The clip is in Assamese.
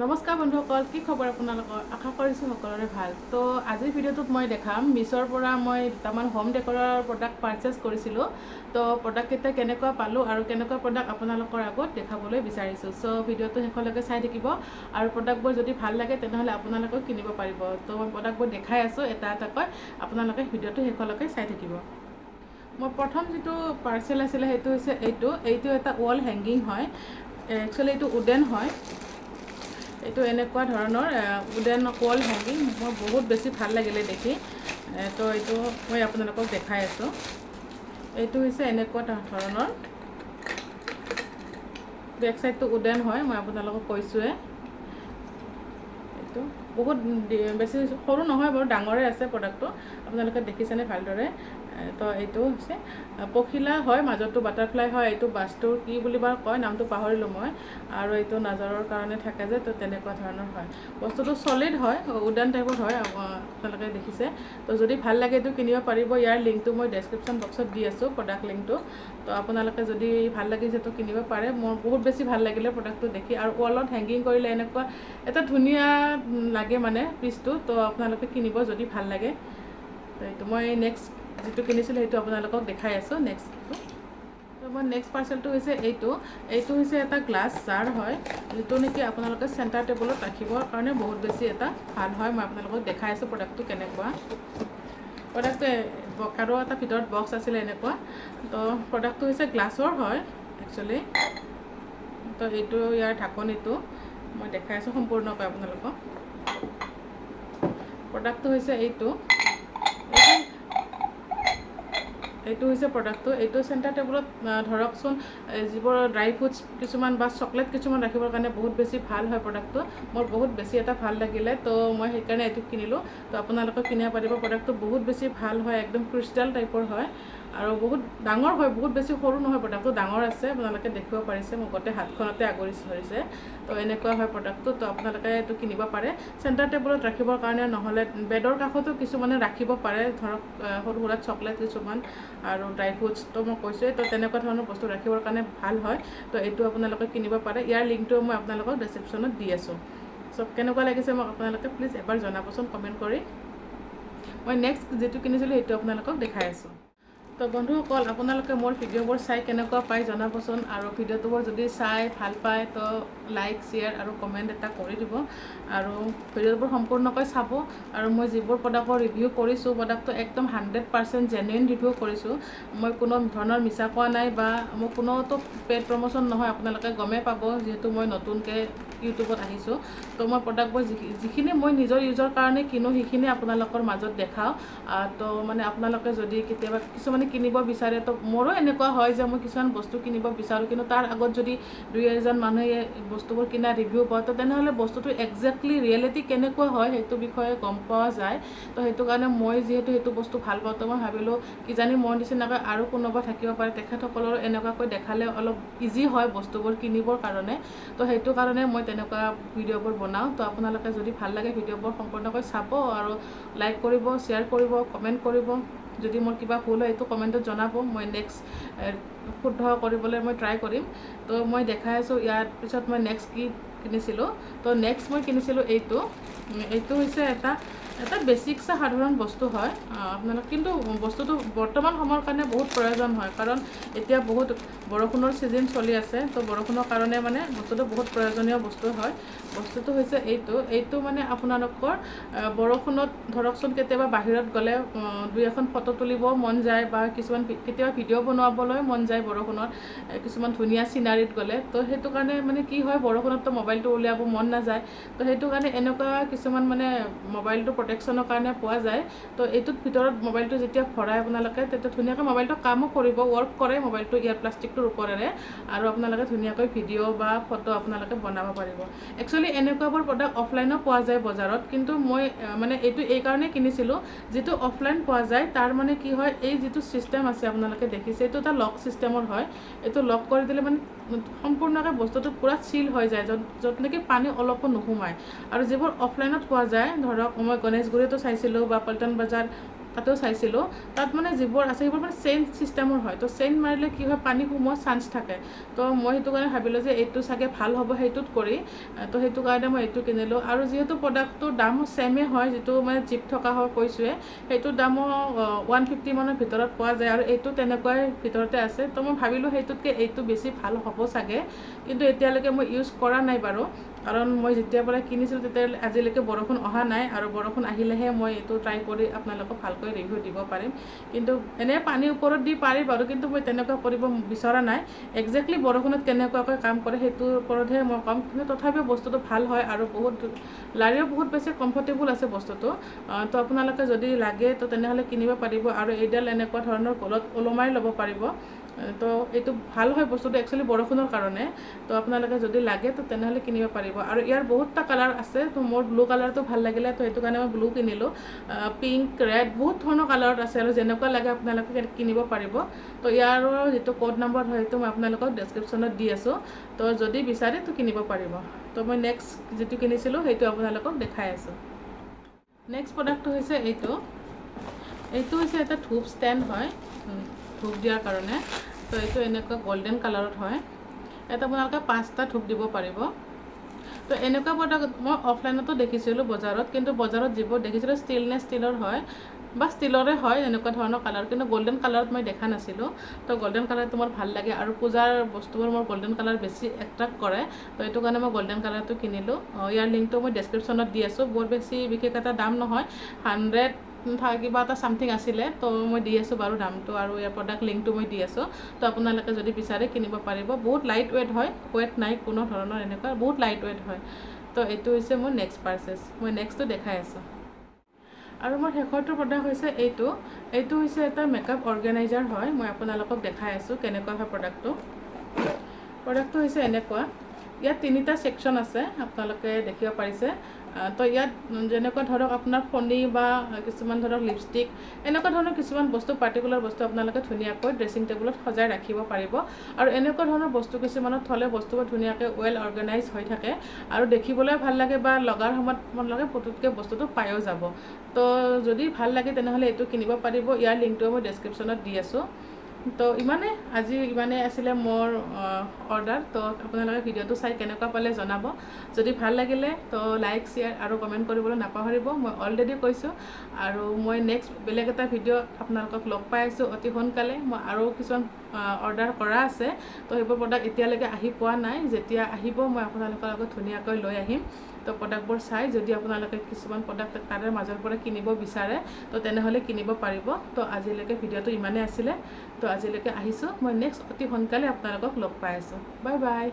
নমস্কাৰ বন্ধুসকল, কি খবৰ আপোনালোকৰ? আশা কৰিছোঁ সকলোৰে ভাল। তো আজিৰ ভিডিঅ'টোত মই দেখাম মিছ'ৰ পৰা মই দুটামান হোম ডেকৰৰ প্ৰডাক্ট পাৰচেছ কৰিছিলোঁ। তো প্ৰডাক্টকেইটা কেনেকুৱা পালোঁ আৰু কেনেকুৱা প্ৰডাক্ট আপোনালোকৰ আগত দেখাবলৈ বিচাৰিছোঁ। চ' ভিডিঅ'টো শেষলৈকে চাই থাকিব আৰু প্ৰডাক্টবোৰ যদি ভাল লাগে তেনেহ'লে আপোনালোকেও কিনিব পাৰিব। তো মই প্ৰডাক্টবোৰ দেখাই আছোঁ এটা এটাকৈ, আপোনালোকে ভিডিঅ'টো শেষলৈকে চাই থাকিব। মোৰ প্ৰথম যিটো পাৰ্চেল আছিলে সেইটো হৈছে এইটো এটা ৱাল হেংগিং হয়। একচুৱেলি এইটো উডেন হয়। এইটো এনেকুৱা ধৰণৰ উডেন ৱাল হেংগিং মোৰ বহুত বেছি ভাল লাগিলে দেখি। তো এইটো মই আপোনালোকক দেখাই আছোঁ। এইটো হৈছে এনেকুৱা ধৰণৰ, বেক চাইডটো উডেন হয়, মই আপোনালোকক কৈছোঁৱে। এইটো বহুত বেছি সৰু নহয় বাৰু, ডাঙৰে আছে প্ৰডাক্টটো, আপোনালোকে দেখিছেনে ভালদৰে। তো এইটো হৈছে পখিলা হয়, মাজতো বাটাৰফ্লাই হয়। এইটো বাছটোৰ কি বুলি বাৰু কয়, নামটো পাহৰিলোঁ মই। আৰু এইটো নাজাৰৰ কাৰণে থাকে যে, তো তেনেকুৱা ধৰণৰ হয়। বস্তুটো চলিড হয়, উডেন টাইপৰ হয়, আপোনালোকে দেখিছে। তো যদি ভাল লাগে এইটো কিনিব পাৰিব। ইয়াৰ লিংকটো মই ডেছক্ৰিপশ্যন বক্সত দি আছোঁ, প্ৰডাক্ট লিংকটো। তো আপোনালোকে যদি ভাল লাগিছে তো কিনিব পাৰে। মোৰ বহুত বেছি ভাল লাগিলে প্ৰডাক্টটো দেখি, আৰু ৱালত হেংগিং কৰিলে এনেকুৱা এটা ধুনীয়া লাগে মানে পিচটো। তো আপোনালোকে কিনিব যদি ভাল লাগে। তো এইটো মই নেক্সট যিটো কিনিছিলোঁ সেইটো আপোনালোকক দেখাই আছোঁ। নেক্সটটো তো মই নেক্সট পাৰ্চেলটো হৈছে এইটো হৈছে এটা গ্লাছ জাৰ হয়, যিটো নেকি আপোনালোকে চেণ্টাৰ টেবুলত ৰাখিবৰ কাৰণে বহুত বেছি এটা ভাল হয়। মই আপোনালোকক দেখাই আছোঁ প্ৰডাক্টটো কেনেকুৱা। প্ৰডাক্টটো আৰু এটা ভিতৰত বক্স আছিলে এনেকুৱা। তো প্ৰডাক্টটো হৈছে গ্লাছৰ হয় একচুৱেলি। তো এইটো ইয়াৰ ঢাকনিটো মই দেখাই আছোঁ সম্পূৰ্ণকৈ আপোনালোকক। প্ৰডাক্টটো হৈছে এইটো হৈছে প্ৰডাক্টটো। এইটো চেণ্টাৰ টেবুলত ধৰকচোন যিবোৰ ড্ৰাই ফ্ৰুটছ কিছুমান বা চকলেট কিছুমান ৰাখিবৰ কাৰণে বহুত বেছি ভাল হয় প্ৰডাক্টটো। মোৰ বহুত বেছি এটা ভাল লাগিলে, তো মই সেইকাৰণে এইটো কিনিলোঁ। তো আপোনালোকে কিনিব পাৰিব। প্ৰডাক্টটো বহুত বেছি ভাল হয়, একদম ক্ৰিষ্টেল টাইপৰ হয় আৰু বহুত ডাঙৰ হয়, বহুত বেছি সৰু নহয়। প্ৰডাক্টটো ডাঙৰ আছে, আপোনালোকে দেখিব পাৰিছে, মোৰ গোটেই হাতখনতে আগুৰি ধৰিছে। তো এনেকুৱা হয় প্ৰডাক্টটো। তো আপোনালোকে এইটো কিনিব পাৰে চেণ্টাৰ টেবুলত ৰাখিবৰ কাৰণে, নহ'লে বেডৰ কাষতো কিছুমানে ৰাখিব পাৰে, ধৰক সৰু সুৰা চকলেট কিছুমান আৰু ড্ৰাই ফ্ৰুটছ। তো মই কৈছোঁৱেই, তো তেনেকুৱা ধৰণৰ বস্তু ৰাখিবৰ কাৰণে ভাল হয়। তো এইটো আপোনালোকে কিনিব পাৰে। ইয়াৰ লিংকটো মই আপোনালোকক ডেছক্ৰিপশ্যনত দি আছোঁ। চব কেনেকুৱা লাগিছে মোক আপোনালোকে প্লিজ এবাৰ জনাবচোন কমেণ্ট কৰি। মই নেক্সট যিটো কিনিছিলোঁ সেইটো আপোনালোকক দেখাই আছোঁ। তো বন্ধুসকল, আপোনালোকে মোৰ ভিডিঅ'বোৰ চাই কেনেকুৱা পায় জনাবচোন। আৰু ভিডিঅ'টোবোৰ যদি চাই ভাল পায় তো লাইক, শ্বেয়াৰ আৰু কমেণ্ট এটা কৰি দিব। আৰু ভিডিঅ'বোৰ সম্পূৰ্ণকৈ চাব। আৰু মই যিবোৰ প্ৰডাক্টৰ ৰিভিউ কৰিছোঁ, প্ৰডাক্টটো একদম 100% জেনুইন ৰিভিউ কৰিছোঁ। মই কোনো ধৰণৰ মিছা কোৱা নাই বা মোৰ কোনোতো পেড প্ৰমোশ্যন নহয়। আপোনালোকে গমেই পাব যিহেতু মই নতুনকৈ ইউটিউবত আহিছোঁ। তো মই প্ৰডাক্টবোৰ যিখিনি মই নিজৰ ইউজৰ কাৰণে কিনো সেইখিনি আপোনালোকৰ মাজত দেখাওঁ। তো মানে আপোনালোকে যদি কেতিয়াবা কিছুমানে কিনিব বিচাৰে, তো মোৰো এনেকুৱা হয় যে মই কিছুমান বস্তু কিনিব বিচাৰোঁ, কিন্তু তাৰ আগত যদি দুই এজন মানুহে বস্তুবোৰ কিনা ৰিভিউ পাওঁ, তো তেনেহ'লে বস্তুটো একজেক্টলি ৰিয়েলিটি কেনেকুৱা হয় সেইটো বিষয়ে গম পোৱা যায়। তো সেইটো কাৰণে মই যিহেতু সেইটো বস্তু ভাল পাওঁ, তো মই ভাবিলোঁ কিজানি মোৰ নিচিনাকৈ আৰু কোনোবা থাকিব পাৰে, তেখেতসকলৰো এনেকুৱাকৈ দেখালে অলপ ইজি হয় বস্তুবোৰ কিনিবৰ কাৰণে। তো সেইটো কাৰণে মই তেনেকুৱা ভিডিঅ'বোৰ বনাওঁ। তো আপোনালোকে যদি ভাল লাগে ভিডিঅ'বোৰ সম্পূৰ্ণকৈ চাব আৰু লাইক কৰিব, শ্বেয়াৰ কৰিব, কমেণ্ট কৰিব। যদি মোৰ কিবা ভুল হয় এইটো কমেণ্টত জনাব, মই নেক্সট শুদ্ধ কৰিবলৈ মই ট্ৰাই কৰিম। তো মই দেখাই আছোঁ ইয়াৰ পিছত মই নেক্সট কি কিনিছিলোঁ। তো নেক্সট মই কিনিছিলোঁ এইটো হৈছে এটা বেছিক সাধাৰণ বস্তু হয় আপোনালোক, কিন্তু বস্তুটো বৰ্তমান সময়ৰ কাৰণে বহুত প্ৰয়োজন হয়, কাৰণ এতিয়া বহুত বৰষুণৰ ছিজন চলি আছে। তো বৰষুণৰ কাৰণে মানে বস্তুটো বহুত প্ৰয়োজনীয় বস্তু হয়। বস্তুটো হৈছে এইটো মানে আপোনালোকৰ বৰষুণত ধৰকচোন কেতিয়াবা বাহিৰত গ'লে দুই এখন ফটো তুলিব মন যায়, বা কেতিয়াবা ভিডিঅ' বনাবলৈ মন যায় বৰষুণত, কিছুমান ধুনীয়া চিনাৰীত গ'লে। তো সেইটো কাৰণে মানে কি হয়, বৰষুণততো মোবাইলটো উলিয়াব মন নাযায়। তো সেইটো কাৰণে এনেকুৱা কিছুমান মানে মোবাইলটো প্ৰটেকশ্যনৰ কাৰণে পোৱা যায়। তো এইটোত ভিতৰত মোবাইলটো যেতিয়া ভৰাই আপোনালোকে, তেতিয়া ধুনীয়াকৈ মোবাইলটো কামো কৰিব, ৱৰ্ক কৰে মোবাইলটো ইয়াৰ প্লাষ্টিকটোৰ ওপৰেৰে, আৰু আপোনালোকে ধুনীয়াকৈ ভিডিঅ' বা ফটো আপোনালোকে বনাব পাৰিব। একচুৱেলি এনেকুৱাবোৰ প্ৰডাক্ট অফলাইনো পোৱা যায় বজাৰত, কিন্তু মই মানে এইটো এই কাৰণেই কিনিছিলোঁ, যিটো অফলাইন পোৱা যায় তাৰ মানে কি হয়, এই যিটো ছিষ্টেম আছে আপোনালোকে দেখিছে, এইটো এটা লক ছিষ্টেমৰ হয়। এইটো লক কৰি দিলে মানে সম্পূৰ্ণকৈ বস্তুটো পূৰা চিল হৈ যায়, য'ত নেকি পানী অলপো নোসোমায়। আৰু যিবোৰ অফলাইনত পোৱা যায়, ধৰক মই গণেশগুৰিতো চাইছিলোঁ বা পল্টন বজাৰ তাতেও চাইছিলোঁ তাত মানে যিবোৰ আছে সেইবোৰ মানে চেইন ছিষ্টেমৰ হয় তো চেইন মাৰিলে কি হয় পানী সোমোৱাৰ চান্স থাকে তো মই সেইটো কাৰণে ভাবিলোঁ যে এইটো চাগে ভাল হ'ব সেইটোত কৰি তো সেইটো কাৰণে মই এইটো কিনিলোঁ আৰু যিহেতু প্ৰডাক্টটোৰ দাম ছেমে হয় যিটো মানে জিপ থকা হয় কৈছোঁৱে সেইটোৰ দামো 150 মানৰ ভিতৰত পোৱা যায় আৰু এইটো তেনেকুৱাই ভিতৰতে আছে তো মই ভাবিলোঁ সেইটোতকৈ এইটো বেছি ভাল হ'ব চাগে কিন্তু এতিয়ালৈকে মই ইউজ কৰা নাই বাৰু কাৰণ মই যেতিয়াৰ পৰা কিনিছিলোঁ তেতিয়া আজিলৈকে বৰষুণ অহা নাই আৰু বৰষুণ আহিলেহে মই এইটো ট্ৰাই কৰি আপোনালোকক ভালকৈ ৰিভিউ দিব পাৰিম কিন্তু এনেই পানীৰ ওপৰত দি পাৰি বাৰু কিন্তু মই তেনেকুৱা কৰিব বিচৰা নাই একজেক্টলি বৰষুণত কেনেকুৱাকৈ কাম কৰে সেইটোৰ ওপৰতহে মই ক'ম কিন্তু তথাপিও বস্তুটো ভাল হয় আৰু বহুত লাৰিও বহুত বেছি কমফৰ্টেবল আছে বস্তুটো তো আপোনালোকে যদি লাগে তো তেনেহ'লে কিনিব পাৰিব আৰু এইডাল এনেকুৱা ধৰণৰ গলত ওলমাই ল'ব পাৰিব তো এইটো ভাল হয় বস্তুটো একচুৱেলি বৰষুণৰ কাৰণে তো আপোনালোকে যদি লাগে তো তেনেহ'লে কিনিব পাৰিব আৰু ইয়াৰ বহুতটা কালাৰ আছে তো মোৰ ব্লু কালাৰটো ভাল লাগিলে তো সেইটো কাৰণে মই ব্লু কিনিলোঁ পিংক ৰেড বহুত ধৰণৰ কালাৰত আছে আৰু যেনেকুৱা লাগে আপোনালোকে কিনিব পাৰিব তো ইয়াৰো যিটো কোড নম্বৰ হয় সেইটো মই আপোনালোকক ডেছক্ৰিপশ্যনত দি আছোঁ তো যদি বিচাৰে তো কিনিব পাৰিব তো মই নেক্সট যিটো কিনিছিলোঁ সেইটো আপোনালোকক দেখাই আছোঁ নেক্সট প্ৰডাক্টটো হৈছে এইটো হৈছে এটা ধূপ ষ্টেণ্ড হয় ধূপ দিয়াৰ কাৰণে তো এইটো এনেকুৱা গল্ডেন কালাৰত হয় ইয়াত আপোনালোকে 5টা ধূপ দিব পাৰিব তো এনেকুৱা প্ৰডাক্ট মই অফলাইনতো দেখিছিলোঁ বজাৰত কিন্তু বজাৰত যিবোৰ দেখিছিলোঁ ষ্টিলৰ হয় বা ষ্টিলৰে হয় এনেকুৱা ধৰণৰ কালাৰ কিন্তু গল্ডেন কালাৰত মই দেখা নাছিলোঁ তো গল্ডেন কালাৰটো মোৰ ভাল লাগে আৰু পূজাৰ বস্তুবোৰ মোৰ গল্ডেন কালাৰ বেছি এট্ৰেক্ট কৰে তো এইটো কাৰণে মই গল্ডেন কালাৰটো কিনিলোঁ ইয়াৰ লিংকটো মই ডেছক্ৰিপশ্যনত দি আছোঁ বৰ বেছি বিশেষ এটা দাম নহয় 100 কিবা এটা চামথিং আছিলে তো মই দি আছোঁ বাৰু দামটো আৰু ইয়াৰ প্ৰডাক্ট লিংকটো মই দি আছোঁ তো আপোনালোকে যদি বিচাৰে কিনিব পাৰিব বহুত লাইট ৱেইট হয় ৱেইট নাই কোনো ধৰণৰ এনেকুৱা বহুত লাইট ৱেইট হয় তো এইটো হৈছে মোৰ নেক্সট পাৰ্চেছ মই নেক্সটটো দেখাই আছোঁ আৰু মোৰ শেষৰটো প্ৰডাক্ট হৈছে এইটো হৈছে এটা মেকআপ অৰ্গেনাইজাৰ হয় মই আপোনালোকক দেখাই আছোঁ কেনেকুৱা হয় প্ৰডাক্টটো হৈছে এনেকুৱা ইয়াত 3টা ছেকশ্যন আছে আপোনালোকে দেখিব পাৰিছে তো ইয়াত যেনেকুৱা ধৰক আপোনাৰ ফণি বা কিছুমান ধৰক লিপষ্টিক এনেকুৱা ধৰণৰ কিছুমান বস্তু পাৰ্টিকুলাৰ বস্তু আপোনালোকে ধুনীয়াকৈ ড্ৰেছিং টেবুলত সজাই ৰাখিব পাৰিব আৰু এনেকুৱা ধৰণৰ বস্তু কিছুমানত থ'লে বস্তুবোৰ ধুনীয়াকৈ ৱেল অৰ্গেনাইজ হৈ থাকে আৰু দেখিবলৈ ভাল লাগে বা লগাৰ সময়ত মন লাগে পুতুককৈ বস্তুটো পায়ো যাব তো যদি ভাল লাগে তেনেহ'লে এইটো কিনিব পাৰিব ইয়াৰ লিংকটো মই ডেছক্ৰিপশ্যনত দি আছোঁ তো আজি ইমানেই আছিলে মোৰ অৰ্ডাৰ তো আপোনালোকে ভিডিঅ'টো চাই কেনেকুৱা পালে জনাব যদি ভাল লাগিলে তো লাইক শ্বেয়াৰ আৰু কমেণ্ট কৰিবলৈ নাপাহৰিব মই অলৰেডি কৈছোঁ আৰু মই নেক্সট বেলেগ এটা ভিডিঅ'ত আপোনালোকক লগ পাই আছোঁ অতি সোনকালে মই আৰু কিছুমান অৰ্ডাৰ কৰা আছে তো সেইবোৰ প্ৰডাক্ট এতিয়ালৈকে আহি পোৱা নাই যেতিয়া আহিব মই আপোনালোকৰ লগত ধুনীয়াকৈ লৈ আহিম তো প্ৰডাক্টবোৰ চাই যদি আপোনালোকে কিছুমান প্ৰডাক্ট তাৰে মাজৰ পৰা কিনিব বিচাৰে তো তেনেহ'লে কিনিব পাৰিব তো আজিলৈকে ভিডিঅ'টো ইমানেই আছিলে তো আজিলৈকে আহিছোঁ মই নেক্সট অতি সোনকালে আপোনালোকক লগ পাই আছোঁ বাই বাই